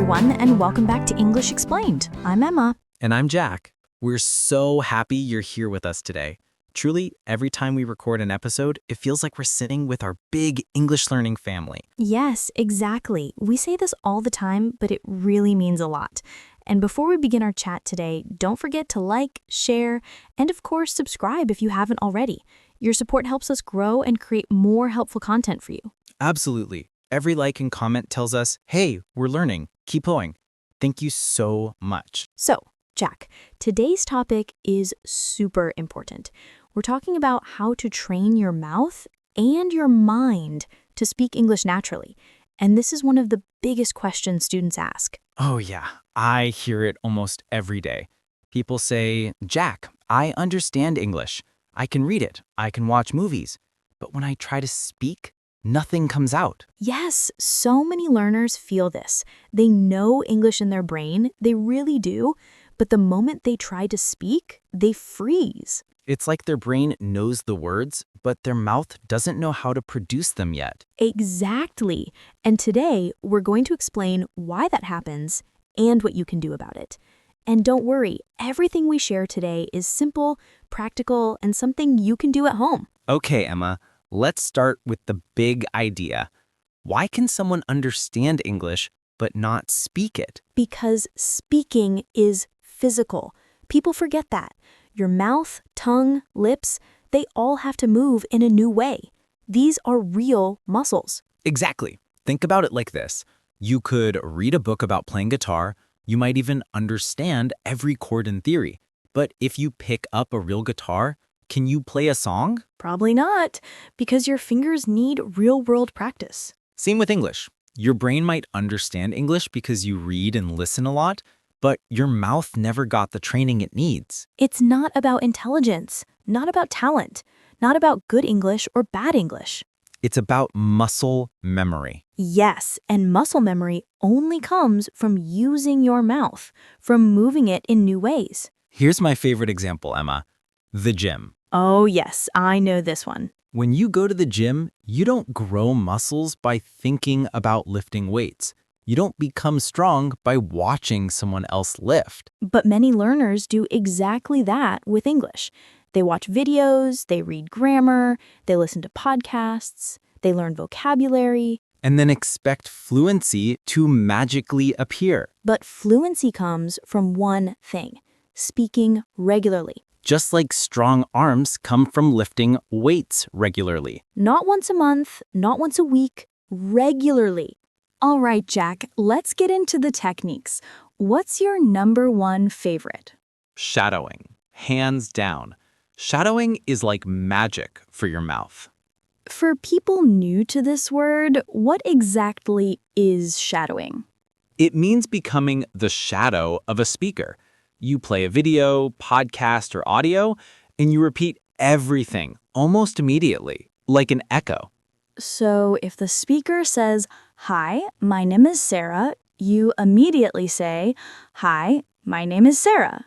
everyone, and welcome back to English Explained. I'm Emma. And I'm Jack. We're so happy you're here with us today. Truly, every time we record an episode, it feels like we're sitting with our big English learning family. Yes, exactly. We say this all the time, but it really means a lot. And before we begin our chat today, don't forget to like, share, and of course, subscribe if you haven't already. Your support helps us grow and create more helpful content for you. Absolutely. Every like and comment tells us, hey, we're learning. Keep going. Thank you so much. So, Jack, today's topic is super important. We're talking about how to train your mouth and your mind to speak English naturally. And this is one of the biggest questions students ask. Oh yeah, I hear it almost every day. People say, Jack, I understand English. I can read it. I can watch movies. But when I try to speak, nothing comes out. Yes, so many learners feel this. They know English in their brain, they really do, but the moment they try to speak, they freeze. It's like their brain knows the words, but their mouth doesn't know how to produce them yet. Exactly. And today, we're going to explain why that happens and what you can do about it. And don't worry, everything we share today is simple, practical, and something you can do at home. Okay, Emma, let's start with the big idea. Why can someone understand English but not speak it? Because speaking is physical. People forget that. Your mouth, tongue, lips, they all have to move in a new way. These are real muscles. Exactly. Think about it like this. You could read a book about playing guitar. You might even understand every chord in theory. But if you pick up a real guitar, can you play a song? Probably not, because your fingers need real-world practice. Same with English. Your brain might understand English because you read and listen a lot, but your mouth never got the training it needs. It's not about intelligence, not about talent, not about good English or bad English. It's about muscle memory. Yes, and muscle memory only comes from using your mouth, from moving it in new ways. Here's my favorite example, Emma. The gym. Oh yes, I know this one. When you go to the gym, you don't grow muscles by thinking about lifting weights. You don't become strong by watching someone else lift. But many learners do exactly that with English. They watch videos, they read grammar, they listen to podcasts, they learn vocabulary. And then expect fluency to magically appear. But fluency comes from one thing: speaking regularly. Just like strong arms come from lifting weights regularly. Not once a month, not once a week, regularly. All right, Jack, let's get into the techniques. What's your number one favorite? Shadowing. Hands down. Shadowing is like magic for your mouth. For people new to this word, what exactly is shadowing? It means becoming the shadow of a speaker. You play a video, podcast, or audio, and you repeat everything almost immediately, like an echo. So if the speaker says, "Hi, my name is Sarah," you immediately say, "Hi, my name is Sarah."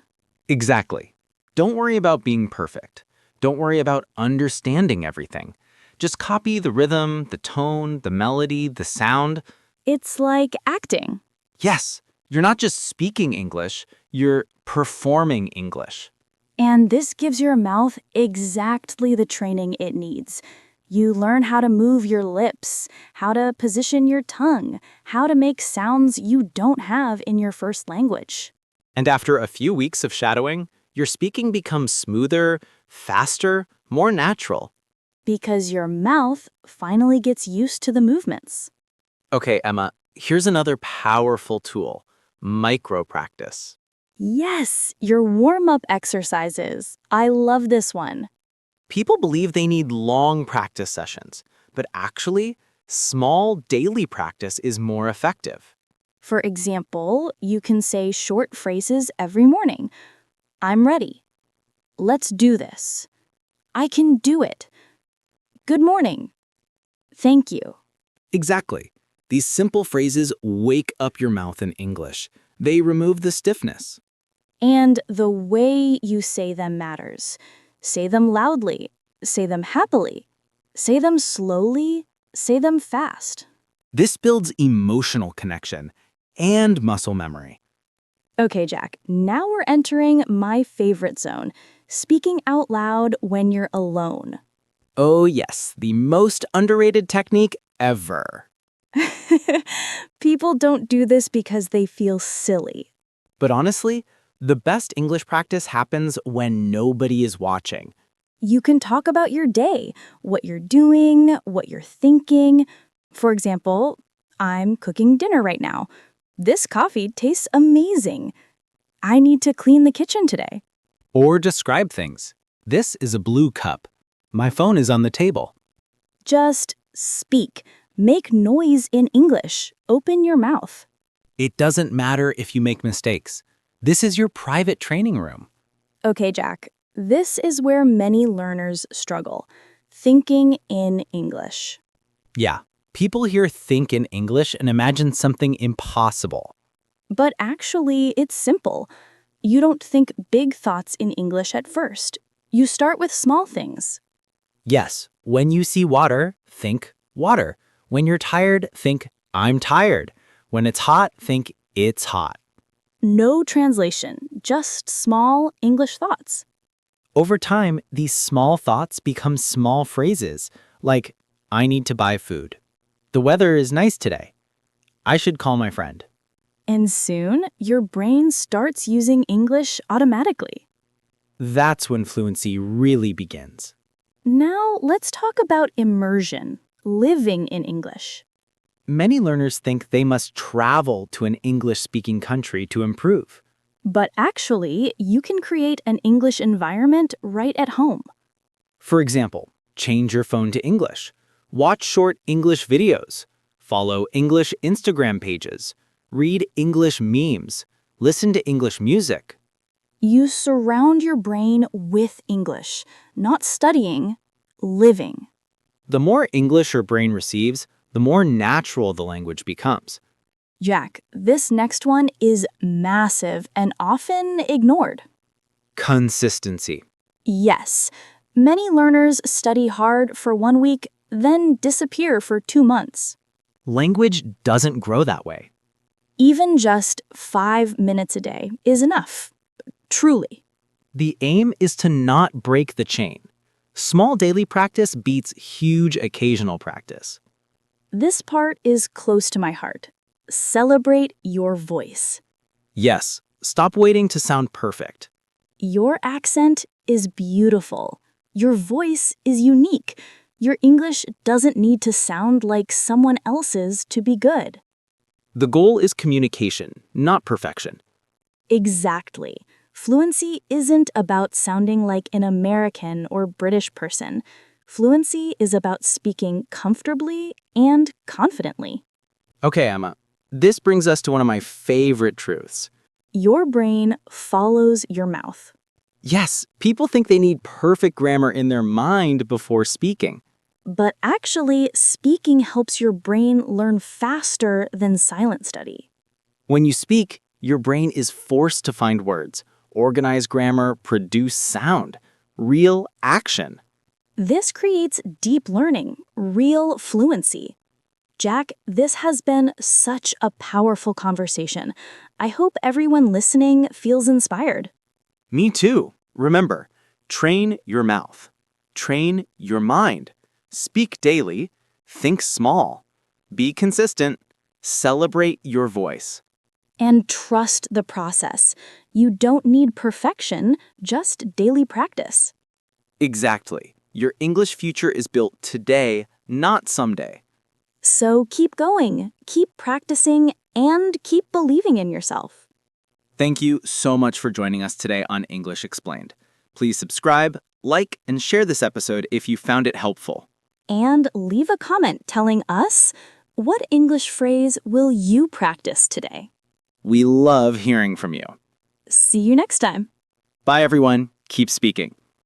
Exactly. Don't worry about being perfect. Don't worry about understanding everything. Just copy the rhythm, the tone, the melody, the sound. It's like acting. Yes, you're not just speaking English, you're performing English. And this gives your mouth exactly the training it needs. You learn how to move your lips, how to position your tongue, how to make sounds you don't have in your first language. And after a few weeks of shadowing, your speaking becomes smoother, faster, more natural. Because your mouth finally gets used to the movements. Okay, Emma, here's another powerful tool, micro practice. Yes, your warm-up exercises. I love this one. People believe they need long practice sessions, but actually, small daily practice is more effective. For example, you can say short phrases every morning. I'm ready. Let's do this. I can do it. Good morning. Thank you. Exactly. These simple phrases wake up your mouth in English. They remove the stiffness. And the way you say them matters. Say them loudly. Say them happily. Say them slowly. Say them fast. This builds emotional connection. and muscle memory. Okay, Jack, now we're entering my favorite zone, speaking out loud when you're alone. Oh yes, the most underrated technique ever. People don't do this because they feel silly. But honestly, the best English practice happens when nobody is watching. You can talk about your day, what you're doing, what you're thinking. For example, I'm cooking dinner right now. This coffee tastes amazing. I need to clean the kitchen today. Or describe things. This is a blue cup. My phone is on the table. Just speak. Make noise in English. Open your mouth. It doesn't matter if you make mistakes. This is your private training room. Okay, Jack, this is where many learners struggle. Thinking in English. Yeah, people here think in English and imagine something impossible. But actually, it's simple. You don't think big thoughts in English at first. You start with small things. Yes, when you see water, think water. When you're tired, think I'm tired. When it's hot, think it's hot. No translation, just small English thoughts. Over time, these small thoughts become small phrases, like, I need to buy food. The weather is nice today. I should call my friend. And soon, your brain starts using English automatically. That's when fluency really begins. Now, let's talk about immersion, living in English. Many learners think they must travel to an English-speaking country to improve. But actually, you can create an English environment right at home. For example, change your phone to English. Watch short English videos. Follow English Instagram pages. Read English memes. Listen to English music. You surround your brain with English, not studying, living. The more English your brain receives, the more natural the language becomes. Jack, this next one is massive and often ignored. Consistency. Yes, many learners study hard for 1 week, then disappear for 2 months. Language doesn't grow that way. Even just 5 minutes a day is enough. Truly. The aim is to not break the chain. Small daily practice beats huge occasional practice. This part is close to my heart. Celebrate your voice. Yes, stop waiting to sound perfect. Your accent is beautiful. Your voice is unique. Your English doesn't need to sound like someone else's to be good. The goal is communication, not perfection. Exactly. Fluency isn't about sounding like an American or British person. Fluency is about speaking comfortably and confidently. Okay, Emma, this brings us to one of my favorite truths. Your brain follows your mouth. Yes, people think they need perfect grammar in their mind before speaking. But actually, speaking helps your brain learn faster than silent study. When you speak, your brain is forced to find words, organize grammar, produce sound, real action. This creates deep learning, real fluency. Jack, this has been such a powerful conversation. I hope everyone listening feels inspired. Me too. Remember, train your mouth. Train your mind. Speak daily. Think small. Be consistent. Celebrate your voice. And trust the process. You don't need perfection, just daily practice. Exactly. Your English future is built today, not someday. So keep going, keep practicing, and keep believing in yourself. Thank you so much for joining us today on English Explained. Please subscribe, like, and share this episode if you found it helpful. And leave a comment telling us, what English phrase will you practice today? We love hearing from you. See you next time. Bye, everyone. Keep speaking.